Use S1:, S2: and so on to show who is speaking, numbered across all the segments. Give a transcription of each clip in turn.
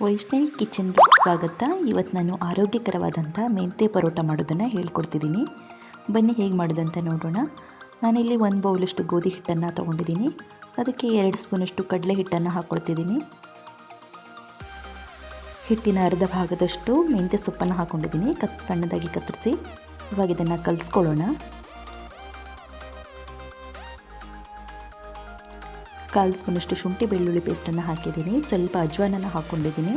S1: ವೈಷ್ಣವಿ ಕಿಚನ್ಗೆ ಸ್ವಾಗತ. ಇವತ್ತು ನಾನು ಆರೋಗ್ಯಕರವಾದಂಥ ಮೆಂತ್ಯ ಪರೋಟ ಮಾಡೋದನ್ನು ಹೇಳ್ಕೊಡ್ತಿದ್ದೀನಿ. ಬನ್ನಿ ಹೇಗೆ ಮಾಡೋದಂತ ನೋಡೋಣ. ನಾನಿಲ್ಲಿ 1 ಬೌಲಷ್ಟು ಗೋಧಿ ಹಿಟ್ಟನ್ನು ತೊಗೊಂಡಿದ್ದೀನಿ. ಅದಕ್ಕೆ 2 ಸ್ಪೂನಷ್ಟು ಕಡಲೆ ಹಿಟ್ಟನ್ನು ಹಾಕ್ಕೊಳ್ತಿದ್ದೀನಿ. ಹಿಟ್ಟಿನ ಅರ್ಧ ಭಾಗದಷ್ಟು ಮೆಂತ್ಯ ಸೊಪ್ಪನ್ನು ಹಾಕ್ಕೊಂಡಿದ್ದೀನಿ, ಸಣ್ಣದಾಗಿ ಕತ್ತರಿಸಿ. ಇವಾಗ ಇದನ್ನು ಕಲಿಸ್ಕೊಳ್ಳೋಣ. 1/4 ಸ್ಪೂನಷ್ಟು ಶುಂಠಿ ಬೆಳ್ಳುಳ್ಳಿ ಪೇಸ್ಟನ್ನು ಹಾಕಿದ್ದೀನಿ. ಸ್ವಲ್ಪ ಅಜ್ವಾನನ್ನು ಹಾಕ್ಕೊಂಡಿದ್ದೀನಿ.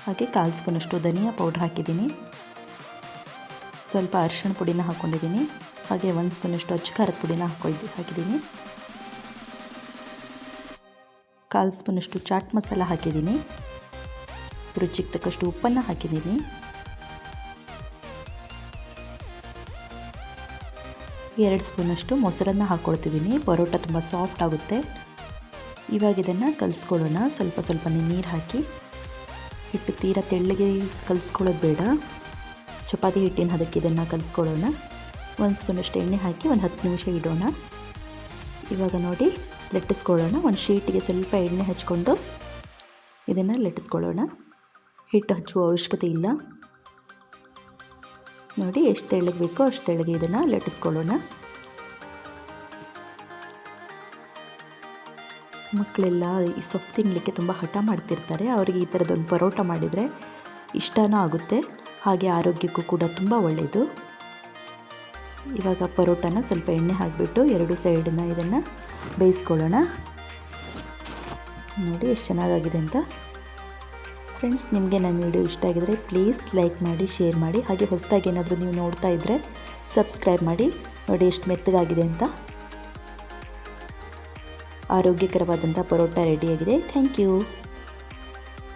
S1: ಹಾಗೆ 1/4 ಸ್ಪೂನಷ್ಟು ಧನಿಯಾ ಪೌಡ್ರ್ ಹಾಕಿದ್ದೀನಿ. ಸ್ವಲ್ಪ ಅರಿಶಿಣ ಪುಡಿನ ಹಾಕ್ಕೊಂಡಿದ್ದೀನಿ. ಹಾಗೆ 1 ಸ್ಪೂನಷ್ಟು ಅಚ್ಚ ಖಾರದ ಪುಡಿನ ಹಾಕಿದ್ದೀನಿ. 1/4 ಸ್ಪೂನಷ್ಟು ಚಾಟ್ ಮಸಾಲ ಹಾಕಿದ್ದೀನಿ. ರುಚಿಗೆ ತಕ್ಕಷ್ಟು ಉಪ್ಪನ್ನು ಹಾಕಿದ್ದೀನಿ. 2 ಸ್ಪೂನಷ್ಟು ಮೊಸರನ್ನು ಹಾಕ್ಕೊಳ್ತಿದ್ದೀನಿ. ಪರೋಟ ತುಂಬ ಸಾಫ್ಟ್ ಆಗುತ್ತೆ. ಇವಾಗ ಇದನ್ನು ಕಲಿಸ್ಕೊಳ್ಳೋಣ. ಸ್ವಲ್ಪ ನೀರು ಹಾಕಿ. ಹಿಟ್ಟು ತೀರಾ ತೆಳ್ಳಗೆ ಕಲಿಸ್ಕೊಳ್ಳೋದು ಬೇಡ, ಚಪಾತಿ ಹಿಟ್ಟಿನ ಹದಕ್ಕೆ ಇದನ್ನು ಕಲಿಸ್ಕೊಳ್ಳೋಣ. 1 ಸ್ಪೂನಷ್ಟು ಎಣ್ಣೆ ಹಾಕಿ ಒಂದು 10 ನಿಮಿಷ ಇಡೋಣ. ಇವಾಗ ನೋಡಿ ಲಟ್ಟಿಸ್ಕೊಳ್ಳೋಣ. ಒಂದು ಶೀಟಿಗೆ ಸ್ವಲ್ಪ ಎಣ್ಣೆ ಹಚ್ಕೊಂಡು ಇದನ್ನು ಲಟ್ಟಿಸ್ಕೊಳ್ಳೋಣ. ಹಿಟ್ಟು ಹಚ್ಚುವ ಅವಶ್ಯಕತೆ ಇಲ್ಲ. ನೋಡಿ ಎಷ್ಟು ತೆಳ್ಳಗೆ ಬೇಕೋ ಅಷ್ಟು ತೆಳ್ಳಗೆ ಇದನ್ನು ಲಟ್ಟಿಸ್ಕೊಳ್ಳೋಣ. ಮಕ್ಕಳೆಲ್ಲ ಈ ಸೊಪ್ಪು ತಿನ್ನಲಿಕ್ಕೆ ತುಂಬ ಹಠ ಮಾಡ್ತಿರ್ತಾರೆ. ಅವರಿಗೆ ಈ ಥರದೊಂದು ಪರೋಟ ಮಾಡಿದರೆ ಇಷ್ಟನೂ ಆಗುತ್ತೆ, ಹಾಗೆ ಆರೋಗ್ಯಕ್ಕೂ ಕೂಡ ತುಂಬ ಒಳ್ಳೆಯದು. ಇವಾಗ ಪರೋಟನ ಸ್ವಲ್ಪ ಎಣ್ಣೆ ಹಾಕಿಬಿಟ್ಟು 2 ಸೈಡನ್ನು ಇದನ್ನು ಬೇಯಿಸ್ಕೊಳ್ಳೋಣ. ನೋಡಿ ಎಷ್ಟು ಚೆನ್ನಾಗಾಗಿದೆ ಅಂತ. ಫ್ರೆಂಡ್ಸ್, ನಿಮಗೆ ನನ್ನ ವಿಡಿಯೋ ಇಷ್ಟ ಆಗಿದರೆ ಪ್ಲೀಸ್ ಲೈಕ್ ಮಾಡಿ, ಶೇರ್ ಮಾಡಿ. ಹಾಗೆ ಹೊಸದಾಗಿ ಏನಾದರೂ ನೀವು ನೋಡ್ತಾ ಇದ್ದರೆ ಸಬ್ಸ್ಕ್ರೈಬ್ ಮಾಡಿ. ನೋಡಿ ಎಷ್ಟು ಮೆತ್ತಗಾಗಿದೆ ಅಂತ. ಆರೋಗ್ಯಕರವಾದಂಥ ಪರೋಟ ರೆಡಿಯಾಗಿದೆ. Thank you.